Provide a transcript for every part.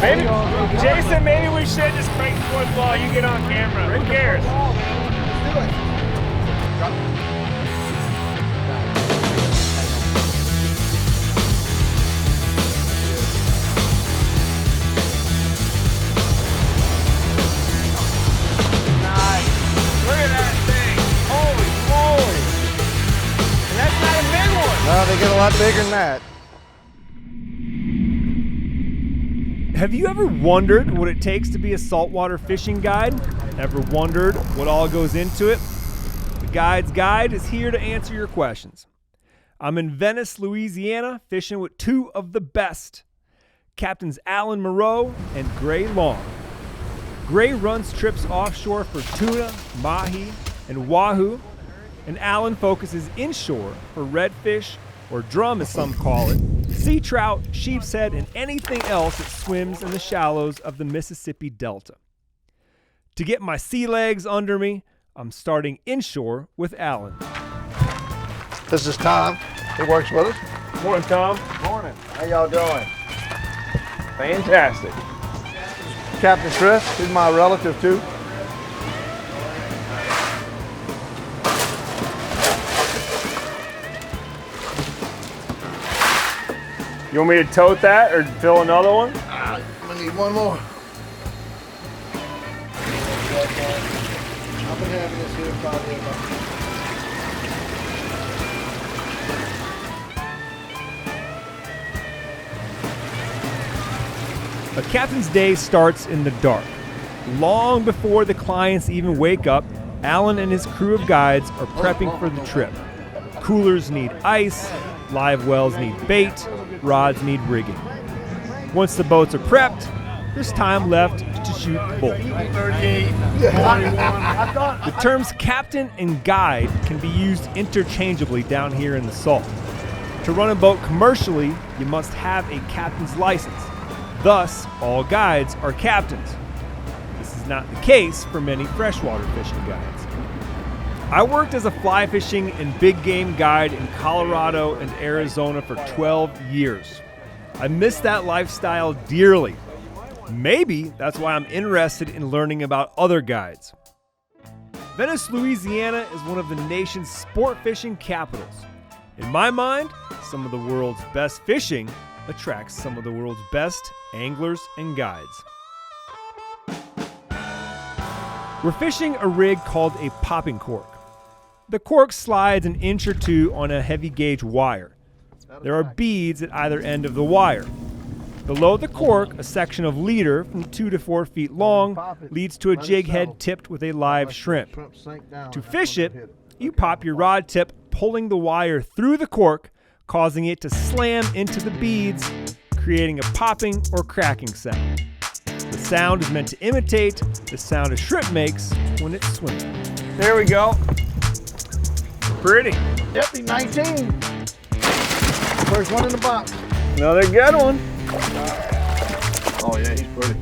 Maybe, Jason, maybe we should just break the fourth wall. You get on camera. Who cares? Let's do it. No, they get a lot bigger than that. Have you ever wondered what it takes to be a saltwater fishing guide? Ever wondered what all goes into it? The Guide's Guide is here to answer your questions. I'm in Venice, Louisiana, fishing with two of the best, Captains Alan Moreau and Gray Long. Gray runs trips offshore for tuna, mahi, and wahoo, and Alan focuses inshore for redfish, or drum as some call it, sea trout, sheep's head, and anything else that swims in the shallows of the Mississippi Delta. To get my sea legs under me, I'm starting inshore with Alan. This is Tom. He works with us. Morning, Tom. Morning. How y'all doing? Fantastic. Captain Chris, he's my relative too. You want me to tote that or fill another one? I'm gonna need one more. I've been having this here probably about... A captain's day starts in the dark. Long before the clients even wake up, Alan and his crew of guides are prepping for the trip. Coolers need ice, live wells need bait, rods need rigging. Once the boats are prepped, there's time left to shoot bull. The terms captain and guide can be used interchangeably down here in the Salt. To run a boat commercially, you must have a captain's license. Thus, all guides are captains. This is not the case for many freshwater fishing guides. I worked as a fly fishing and big game guide in Colorado and Arizona for 12 years. I miss that lifestyle dearly. Maybe that's why I'm interested in learning about other guides. Venice, Louisiana is one of the nation's sport fishing capitals. In my mind, some of the world's best fishing attracts some of the world's best anglers and guides. We're fishing a rig called a popping cork. The cork slides an inch or two on a heavy gauge wire. There are beads at either end of the wire. Below the cork, a section of leader from 2 to 4 feet long leads to a jig head tipped with a live shrimp. To fish it, you pop your rod tip, pulling the wire through the cork, causing it to slam into the beads, creating a popping or cracking sound. The sound is meant to imitate the sound a shrimp makes when it's swimming. There we go. Pretty. Yep, he's 19. First one in the box. Another good one. Oh yeah, he's pretty.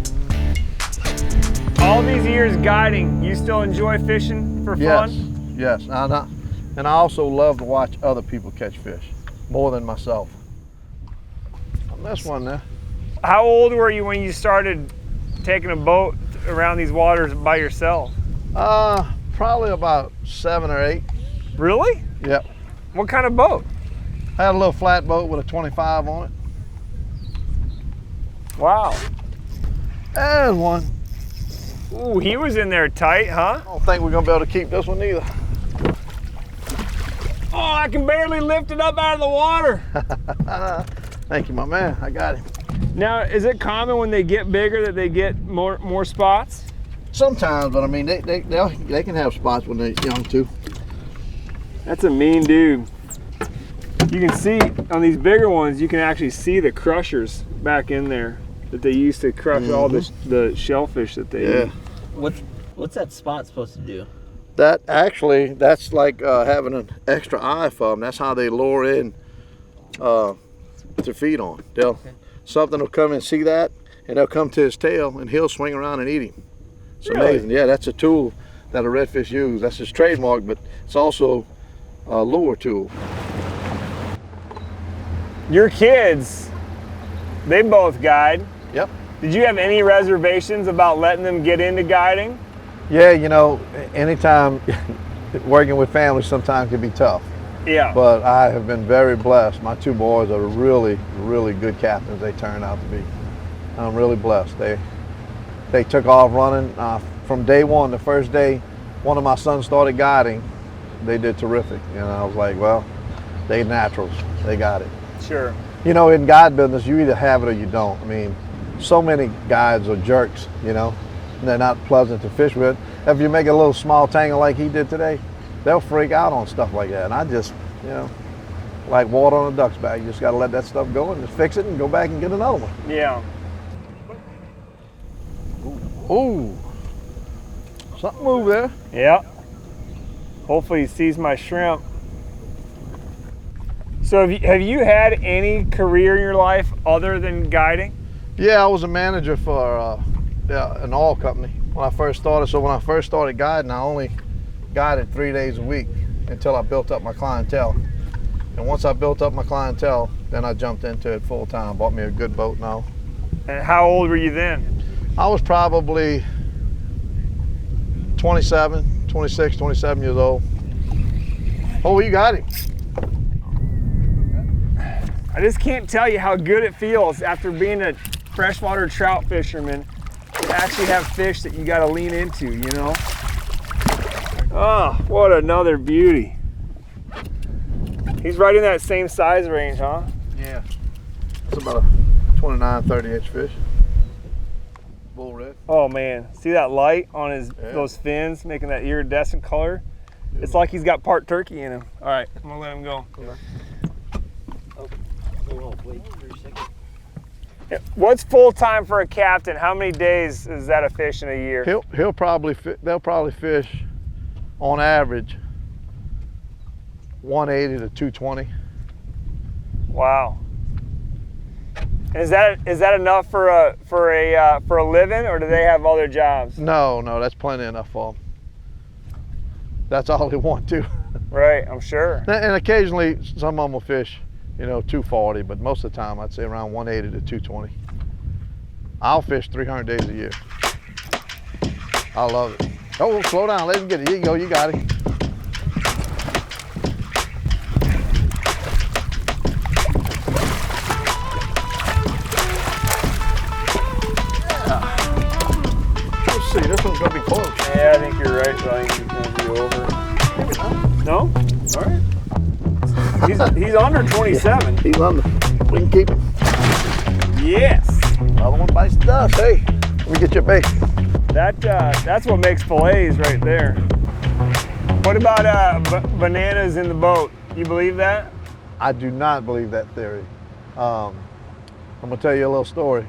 All these years guiding, you still enjoy fishing for fun? Yes. And I also love to watch other people catch fish, more than myself. On this one there. How old were you when you started taking a boat around these waters by yourself? Probably about 7 or 8. Really? Yep. What kind of boat? I had a little flat boat with a 25 on it. Wow. And one. Ooh, he was in there tight, huh? I don't think we're gonna be able to keep this one either. Oh, I can barely lift it up out of the water. Thank you, my man. I got him. Now, is it common when they get bigger that they get more spots? Sometimes, but I mean, they can have spots when they're young too. That's a mean dude. You can see on these bigger ones, you can actually see the crushers back in there that they used to crush all the shellfish that they eat. What's that spot supposed to do? That's like having an extra eye for them. That's how they lure in to feed on. Something will come and see that, and they'll come to his tail, and he'll swing around and eat him. It's amazing. Yeah, that's a tool that a redfish use. That's his trademark, but it's also a lure tool. Your kids, they both guide. Yep. Did you have any reservations about letting them get into guiding? Yeah, you know, anytime working with families sometimes can be tough. Yeah. But I have been very blessed. My 2 boys are really, really good captains they turned out to be. I'm really blessed. They took off running from day one. The first day one of my sons started guiding, they did terrific. And I was like, well, they naturals. They got it. Sure. You know, in guide business, you either have it or you don't. I mean, so many guides are jerks, you know. They're not pleasant to fish with. If you make a little small tangle like he did today, they'll freak out on stuff like that. And I just, you know, like water on a duck's back. You just got to let that stuff go and just fix it and go back and get another one. Yeah. Ooh, something moved there. Yeah. Hopefully he sees my shrimp. So have you had any career in your life other than guiding? Yeah, I was a manager for an oil company when I first started. So when I first started guiding, I only guided 3 days a week until I built up my clientele. And once I built up my clientele, then I jumped into it full time. Bought me a good boat now. And how old were you then? I was probably 27, 26, 27 years old. Oh, you got him. I just can't tell you how good it feels after being a freshwater trout fisherman to actually have fish that you got to lean into, you know? Oh, what another beauty. He's right in that same size range, huh? Yeah. It's about a 29, 30-inch fish. Bull red. Oh man, see that light on his those fins making that iridescent color? It's like he's got part turkey in him. All right, I'm gonna let him go. Wait for a second. Yeah. What's full time for a captain? How many days is that a fish in a year? They'll probably fish on average 180 to 220. Wow. Is that enough for a living, or do they have other jobs? No, that's plenty enough for them. That's all they want too. Right, I'm sure. And occasionally some of them will fish, you know, 240, but most of the time I'd say around 180 to 220. I'll fish 300 days a year. I love it. Oh, slow down, let him get it. Here you go, you got it. Let's see, this one's gonna be close. Yeah, I think you're right. I think he's gonna be over. No? All right. He's under 27. He's under. We can keep him. Yes. Another one bites the dust. Hey, let me get your bait. That's what makes fillets right there. What about bananas in the boat? You believe that? I do not believe that theory. I'm gonna tell you a little story.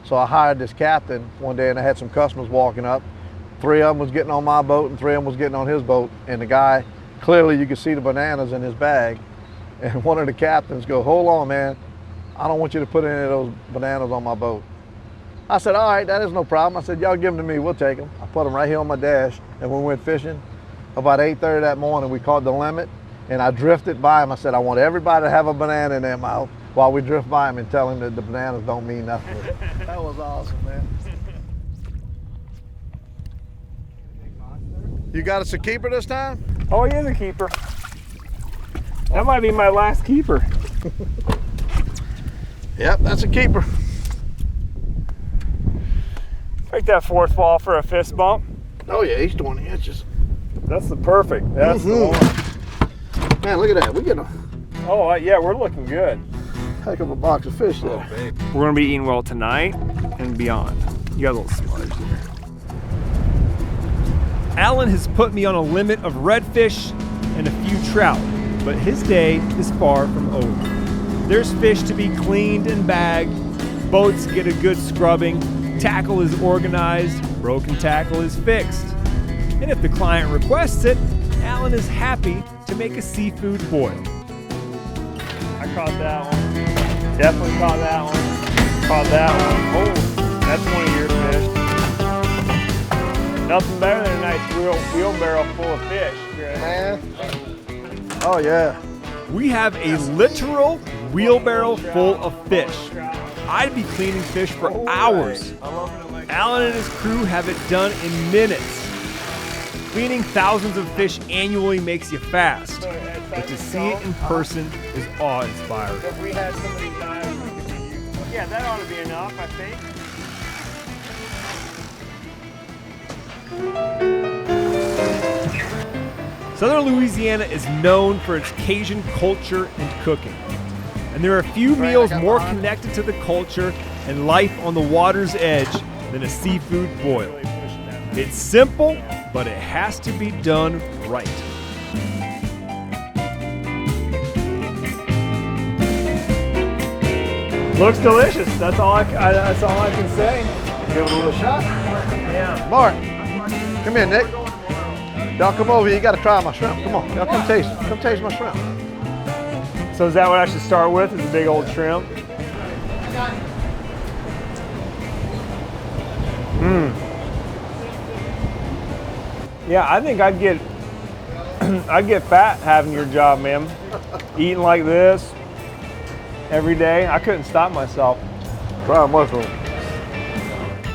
So I hired this captain one day and I had some customers walking up. 3 of them was getting on my boat and 3 of them was getting on his boat. And the guy, clearly you could see the bananas in his bag. And one of the captains goes, hold on, man. I don't want you to put any of those bananas on my boat. I said, all right, that is no problem. I said, y'all give them to me, we'll take them. I put them right here on my dash. And when we went fishing, about 8:30 that morning, we caught the limit. And I drifted by him. I said, I want everybody to have a banana in their mouth while we drift by him and tell him that the bananas don't mean nothing. That was awesome, man. You got us a keeper this time? Oh, he is a keeper. That might be my last keeper. Yep, that's a keeper. Take that 4th ball for a fist bump. Oh yeah, he's 20 inches. That's the perfect. That's the one. Man, look at that. We get a Oh, yeah, we're looking good. heck of a box of fish there. We're gonna be eating well tonight and beyond. You got a little smudge there. Alan has put me on a limit of redfish and a few trout, but his day is far from over. There's fish to be cleaned and bagged, boats get a good scrubbing, tackle is organized, broken tackle is fixed. And if the client requests it, Alan is happy to make a seafood boil. I caught that one. Definitely caught that one. Caught that one. Oh, that's one of your fish. Nothing better than a nice wheelbarrow full of fish, Greg. Man. Oh yeah. We have a literal wheelbarrow full of fish. I'd be cleaning fish for hours. Alan and his crew have it done in minutes. Cleaning thousands of fish annually makes you fast, but to see it in person is awe-inspiring. If we had some of these knives, we could be used. Yeah, that ought to be enough, I think. Southern Louisiana is known for its Cajun culture and cooking. And there are few meals more connected to the culture and life on the water's edge than a seafood boil. It's simple, but it has to be done right. Looks delicious. That's all I can say. Give it a little shot. Yeah. Mark, come here, Nick. Y'all come over here. You got to try my shrimp. Come on, y'all come taste my shrimp. So is that what I should start with? Is a big old shrimp? Yeah, I think I'd get fat having your job, man. Eating like this every day, I couldn't stop myself. Try them mushroom.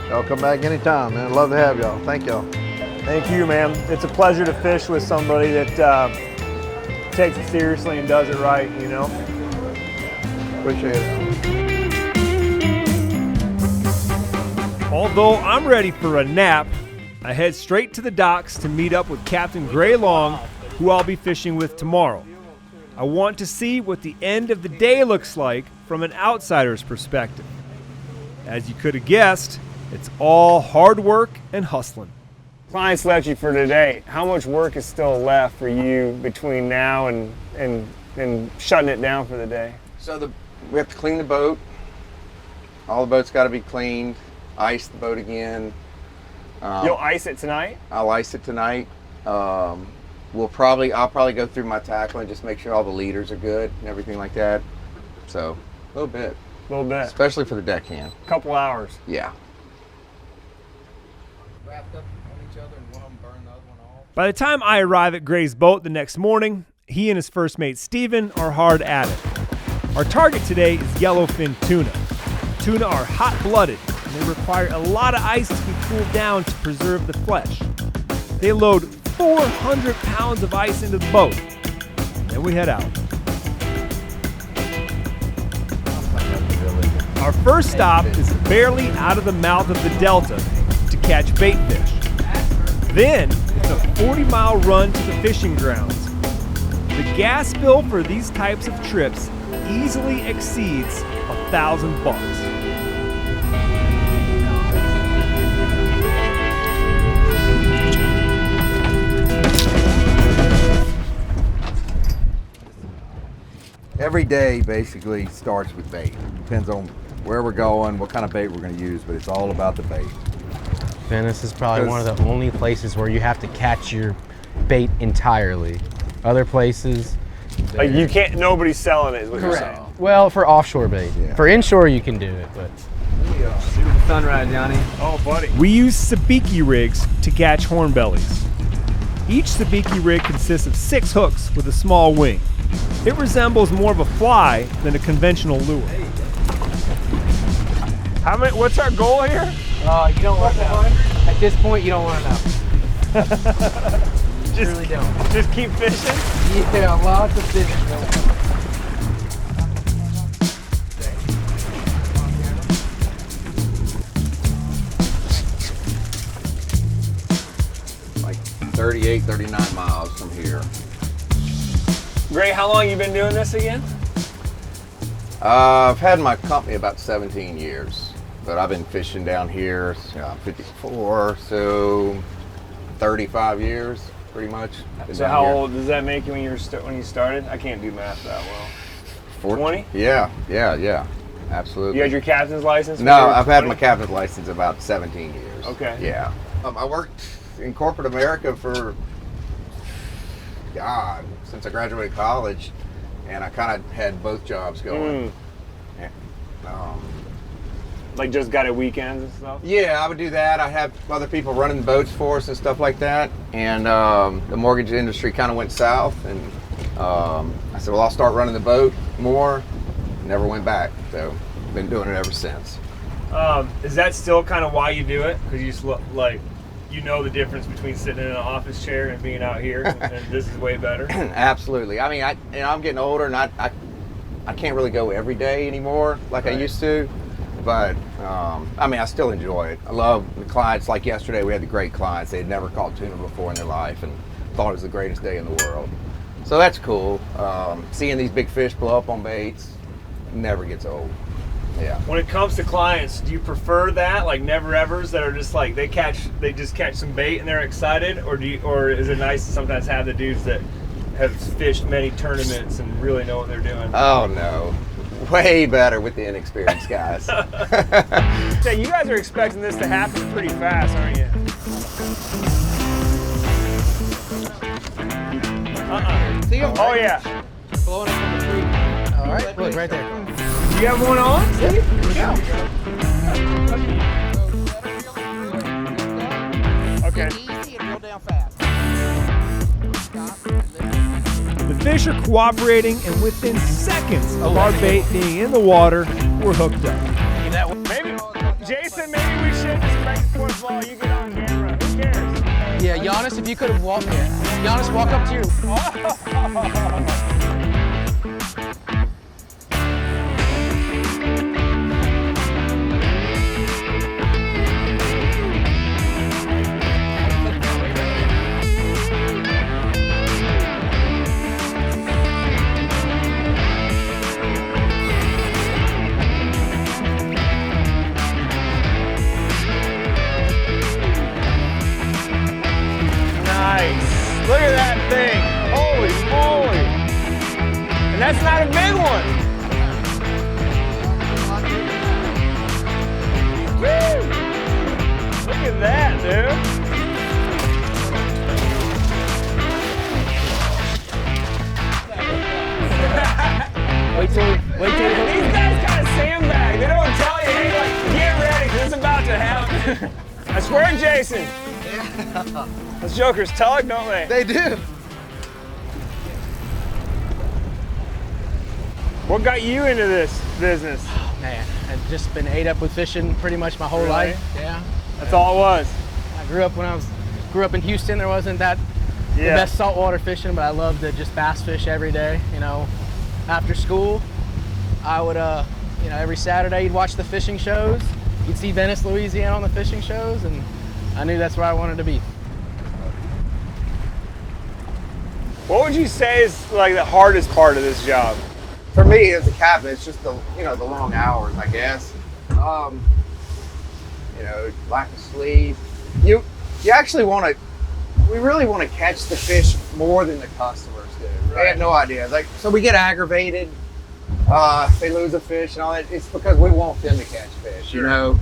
Y'all come back anytime, man. Love to have y'all. Thank y'all. Thank you, man. It's a pleasure to fish with somebody that takes it seriously and does it right, you know? Appreciate it. Although I'm ready for a nap, I head straight to the docks to meet up with Captain Gray Long, who I'll be fishing with tomorrow. I want to see what the end of the day looks like from an outsider's perspective. As you could have guessed, it's all hard work and hustling. Client selection for today. How much work is still left for you between now and shutting it down for the day? So we have to clean the boat. All the boat's got to be cleaned. Ice the boat again. You'll ice it tonight? I'll ice it tonight. I'll probably go through my tackle and just make sure all the leaders are good and everything like that. So a little bit. A little bit. Especially for the deckhand. Couple hours. Yeah. Wrapped up on each other and one of them burned the other one off. By the time I arrive at Gray's boat the next morning, he and his first mate Steven are hard at it. Our target today is yellowfin tuna. Tuna are hot-blooded, and they require a lot of ice to be cooled down to preserve the flesh. They load 400 pounds of ice into the boat, and then we head out. Our first stop is barely out of the mouth of the delta to catch bait fish. Then it's a 40-mile run to the fishing grounds. The gas bill for these types of trips easily exceeds $1,000. Every day basically starts with bait. Depends on where we're going, what kind of bait we're going to use, but it's all about the bait. Venice is probably one of the only places where you have to catch your bait entirely. Other places, Like you can't, nobody's selling it is what you're saying. well, for offshore bait. Yeah. For inshore, you can do it, but Beautiful sunrise, Johnny. Oh, buddy. We use sabiki rigs to catch hornbellies. Each sabiki rig consists of 6 hooks with a small wing. It resembles more of a fly than a conventional lure. How many? What's our goal here? you don't want to know. At this point, you don't want to know. Just, really don't. just keep fishing. Yeah, lots of fishing going on. Like 38, 39 miles from here. Gray, how long you been doing this again? I've had my company about 17 years, but I've been fishing down here. I'm 54, so 35 years, pretty much. Been So down how here. old does that make you when you started? I can't do math that well. 20? Yeah, absolutely. You had your captain's license? when No, you were I've had 20? my captain's license about 17 years. Okay. Yeah. I worked in corporate America for, God, since I graduated college, and I kind of had both jobs going. And, Like just got at weekends and stuff? yeah, I would do that. I have other people running the boats for us and stuff like that. And the mortgage industry kind of went south, and I said, well, I'll start running the boat more. Never went back. So been doing it ever since. Is that still kind of why you do it? Because you just like, you know the difference between sitting in an office chair and being out here, and this is way better. Absolutely. I mean, I'm getting older, and I can't really go every day anymore like I used to. But I mean, I still enjoy it. I love the clients. Like yesterday, we had the great clients. They had never caught tuna before in their life, and thought it was the greatest day in the world. So that's cool. Seeing these big fish blow up on baits never gets old. Yeah. When it comes to clients, do you prefer that, like never-evers that are just like they just catch some bait and they're excited, or is it nice to sometimes have the dudes that have fished many tournaments and really know what they're doing? Oh no, way better with the inexperienced guys. So you guys are expecting this to happen pretty fast, aren't you? See 'em? Oh yeah. Blowing up from the tree. All right, look right there. You have one on? See? Yeah. Okay. Easy and roll down fast. The fish are cooperating, and within seconds of our bait being in the water, we're hooked up. Maybe, Jason, maybe we should just break the fourth wall. You get on camera. Who cares? Yeah, Janis, if you could have walked here. Janis, walk up to your... Look at that thing. Holy moly. And that's not a big one. Woo! Look at that, dude. Wait till These guys kind of sandbag. They don't tell you, hey, like, get ready, because it's about to happen. I swear, Jason. Those jokers tug, don't they? They do. What got you into this business? Oh, man, I've just been ate up with fishing pretty much my whole life. Yeah. That's all it was. I grew up in Houston. There wasn't that the best saltwater fishing, but I loved to just bass fish every day. You know, after school, I would, you know, every Saturday you'd watch the fishing shows. You'd see Venice, Louisiana on the fishing shows, and I knew that's where I wanted to be. What would you say is like the hardest part of this job? For me as a captain, it's just the long hours, I guess. You know, lack of sleep. You actually we really want to catch the fish more than the customers do. Right. They have no idea. Like, so we get aggravated if they lose a fish and all that. It's because we want them to catch fish. Sure. You know,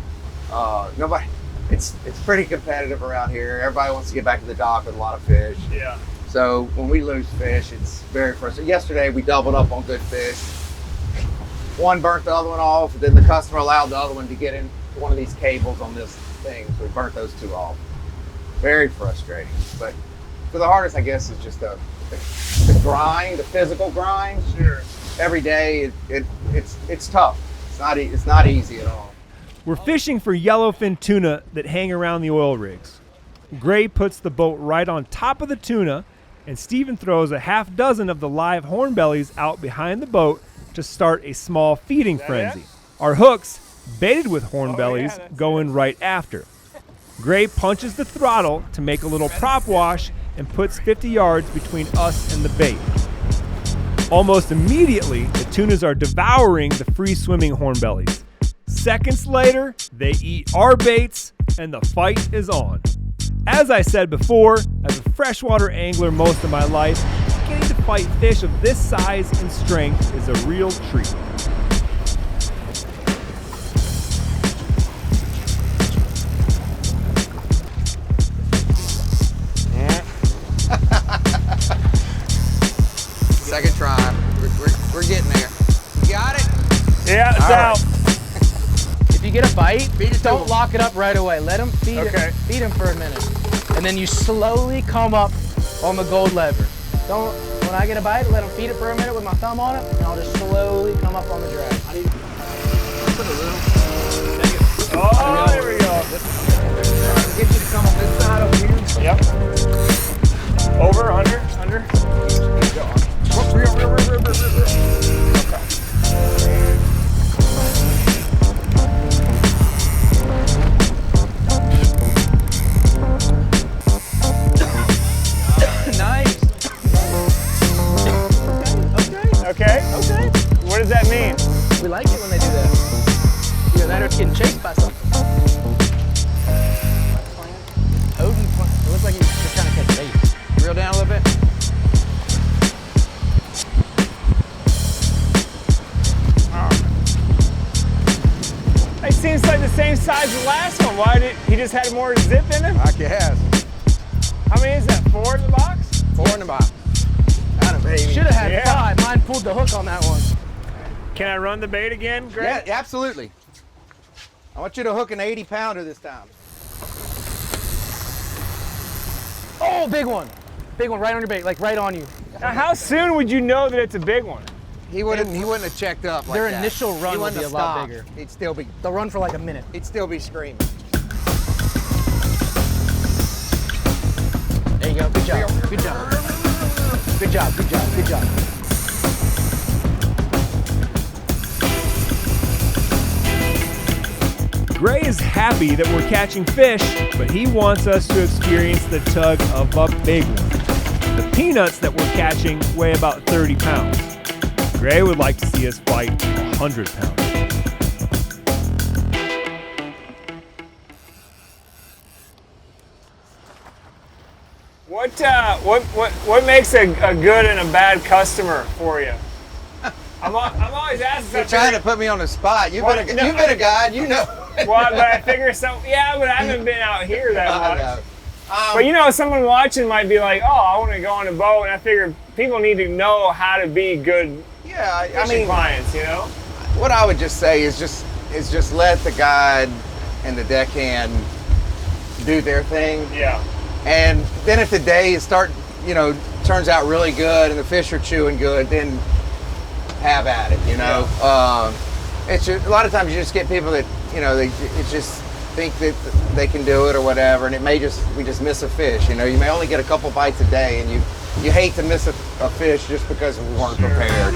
nobody. It's pretty competitive around here. Everybody wants to get back to the dock with a lot of fish. Yeah. So when we lose fish, it's very frustrating. Yesterday we doubled up on good fish. One burnt the other one off, then the customer allowed the other one to get in one of these cables on this thing, so we burnt those two off. Very frustrating. But for the hardest, I guess, is just the grind, the physical grind. Sure. Every day, it's tough. It's not easy at all. We're fishing for yellowfin tuna that hang around the oil rigs. Gray puts the boat right on top of the tuna, and Steven throws a half dozen of the live hornbellies out behind the boat to start a small feeding frenzy. It? Our hooks, baited with hornbellies, go in right after. Gray punches the throttle to make a little prop wash and puts 50 yards between us and the bait. Almost immediately, the tunas are devouring the free-swimming hornbellies. Seconds later, they eat our baits, and the fight is on. As I said before, as a freshwater angler most of my life, getting to fight fish of this size and strength is a real treat. Second try. We're getting there. You got it? Yeah, it's All out. right. If you get a bite, Feed it to don't him. lock it up right away. Let them feed Okay. feed him for a minute. And then you slowly come up on the gold lever. When I get a bite, let him feed it for a minute with my thumb on it, and I'll just slowly come up on the drag. put a little. Oh, there we go. Get you to come on this side over here. Yep. Over, under. Keep going. Nice. Okay. What does that mean? We like it when they do that. Either that or it's getting chased by something. Odin, it looks like he's just trying to catch bait. Reel down a little bit. It seems like the same size as the last one. Why did he just had more zip in him? I guess. How many is that? 4 in the box? 4 in the box. Got it, baby. Should have had Yeah. 5. Mine pulled the hook on that one. Can I run the bait again, Greg? Yeah, absolutely. I want you to hook an 80 pounder this time. Oh, big one. Big one right on your bait, like right on you. Now, how soon would you know that it's a big one? He wouldn't have checked up like Their that. initial run He would wouldn't be have a lot stopped. bigger. He'd They'll run for like a minute. still be screaming. There you go. Good job. Good job. Good job. Good job. Good job. Gray is happy that we're catching fish, but he wants us to experience the tug of a big one. The peanuts that we're catching weigh about 30 pounds. Gray would like to see us fight 100 pounds. What makes a good and a bad customer for you? I'm always asking. You're trying to put me on the spot. You've been a guide, you know. Well, but I figure so. Yeah, but I haven't been out here that I much. know. But you know, someone watching might be like, "Oh, I want to go on a boat," and I figure people need to know how to be good Yeah, I fishing mean, clients. You know? what I would just say is just let the guide and the deckhand do their thing. Yeah. And then if the day turns out really good and the fish are chewing good, then have at it, you know. It's just, a lot of times you just get people that, they just think that they can do it or whatever, and we just miss a fish, you know. You may only get a couple bites a day, and you hate to miss a fish just because we weren't prepared.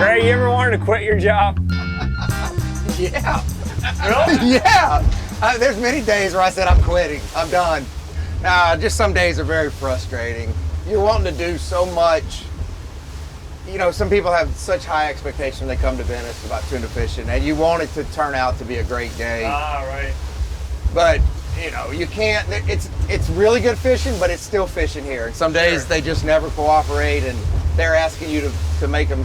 Ray, you ever wanted to quit your job? Yeah. Really? Yeah. There's many days where I said, I'm quitting. I'm done. Just some days are very frustrating. You're wanting to do so much. You know, some people have such high expectations when they come to Venice about tuna fishing, and you want it to turn out to be a great day. Right. But, you can't. It's really good fishing, but it's still fishing here. And some days they just never cooperate, and they're asking you to make a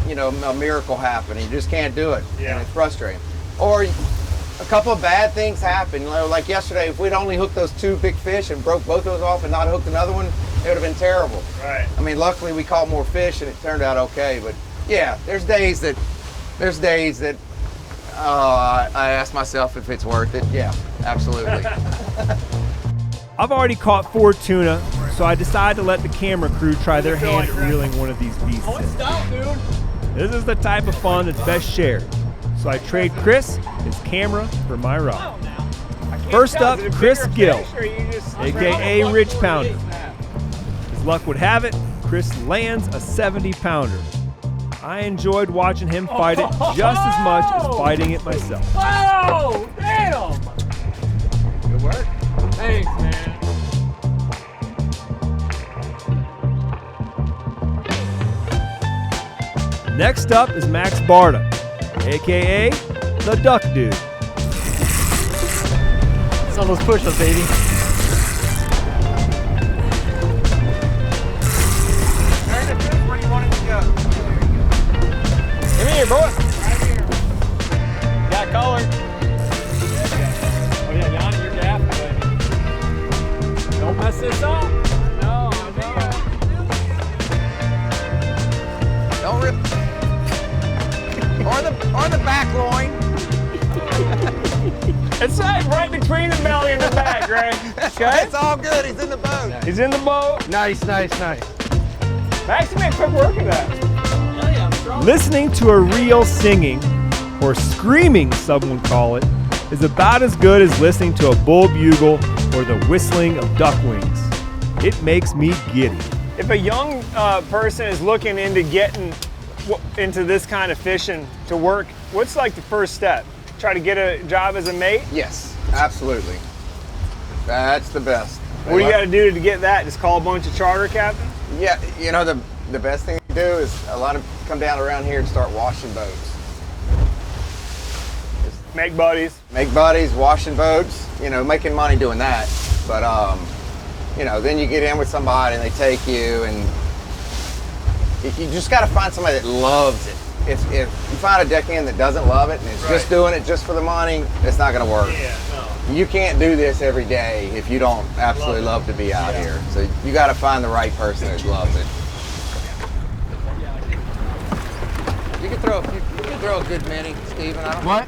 miracle happen, and you just can't do it. Yeah. And it's frustrating. Or a couple of bad things happen. Like yesterday, if we'd only hooked those 2 big fish and broke both those off and not hooked another one, it would have been terrible. Right. I mean, luckily we caught more fish and it turned out okay. But yeah, there's days that I ask myself if it's worth it. Yeah, absolutely. I've already caught 4 tuna, so I decided to let the camera crew try their hand at reeling one of these beasts in. Stop, dude. This is the type of fun that's best shared. So I trade Chris his camera for my rod. First up, Chris Gill, aka Rich Pounder. As luck would have it, Chris lands a 70-pounder. I enjoyed watching him fight it just as much as fighting it myself. Whoa! Damn! Good work. Thanks, man. Next up is Max Barta, aka the Duck Dude. It's on those push-ups, baby. Where do you want it to go? Come here, boy. Right here. Got color. Oh yeah, Yanni, you're gaffing, baby. Don't mess this up. No, Don't rip. Or the back loin. It's right between the belly and the back, right? Okay. It's all good. He's in the boat. He's in the boat. Nice, nice, nice. Max, you made quick work of that. Listening to a reel singing, or screaming some would call it, is about as good as listening to a bull bugle or the whistling of duck wings. It makes me giddy. If a young person is looking into getting into this kind of fishing to work, what's like the first step? Try to get a job as a mate? Yes, absolutely. That's the best. What do you got to do to get that? Just call a bunch of charter captains? Yeah, you know, the best thing to do is a lot of come down around here and start washing boats. Make buddies. Make buddies, washing boats, you know, making money doing that. But, you know, then you get in with somebody and they take you, and you just got to find somebody that loves it. If you find a deckhand that doesn't love it and is just doing it just for the money, it's not going to work. Yeah, no. You can't do this every day if you don't absolutely love to be out here. So you got to find the right person that loves it. You can throw a good many, Steven. I don't What?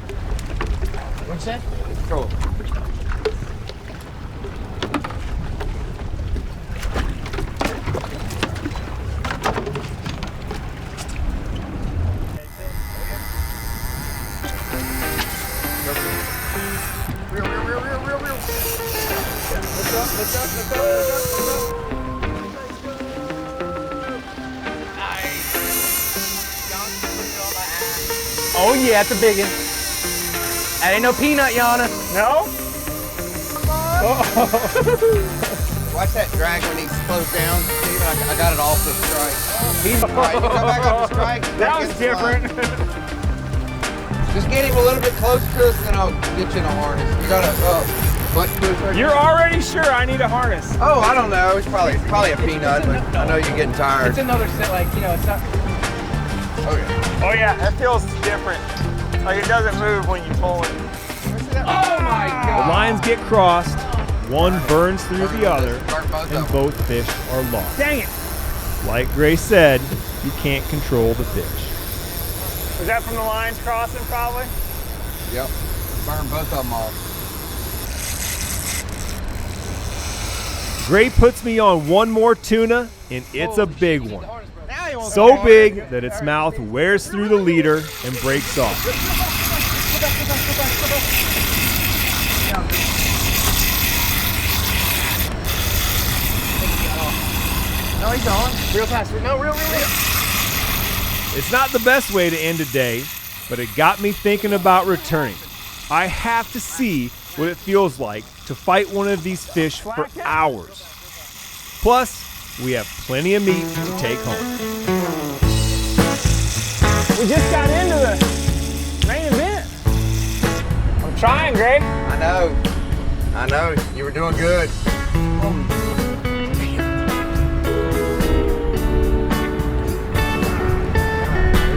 What's that? Throw. Oh yeah, it's a big one. That ain't no peanut, Yana. No? Watch that drag when he slows down, Steven. I got it off the strike. All right, you come back off the strike. That was different. Just get him a little bit closer to us, and then I'll get you in a harness. You got a butt twist right You're already sure I need a harness. Oh, I don't know. It's probably a peanut, but I know you're getting tired. It's another set, like, you know, it's not. Oh yeah. Oh yeah, that feels different. Like it doesn't move when you pull it. Oh my The God. lines get crossed, one burns through the other, Burn both of and them. both fish are lost. Dang it. Like Grace said, you can't control the fish. Was that from the lines crossing probably? Yep. Burn both of them off. Gray puts me on one more tuna, and it's a big one. Now you won't So big that its mouth wears through the leader and breaks off. No, he's on. Real fast. No, real. It's not the best way to end a day, but it got me thinking about returning. I have to see what it feels like to fight one of these fish for hours. Plus, we have plenty of meat to take home. We just got into the main event. I'm trying, Greg. I know. You were doing good.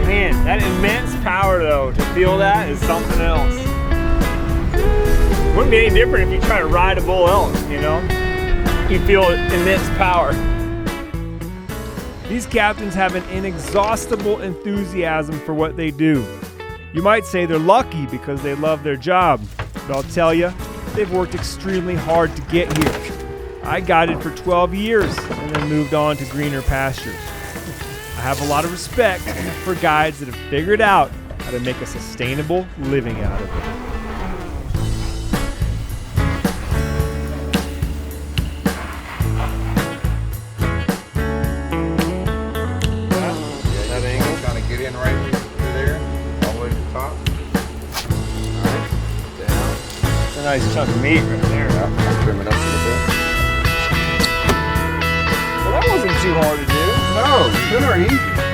Man, that immense power though, to feel that is something else. Wouldn't be any different if you try to ride a bull elk, you know? You feel immense power. These captains have an inexhaustible enthusiasm for what they do. You might say they're lucky because they love their job, but I'll tell you, they've worked extremely hard to get here. I guided for 12 years and then moved on to greener pastures. I have a lot of respect for guides that have figured out how to make a sustainable living out of it. That angle, kind of get in right through there, all the way to the top. All right, down. It's a nice chunk of meat right there. I'll trim it up a little bit. Well, that wasn't too hard to do. No, tuna are easy.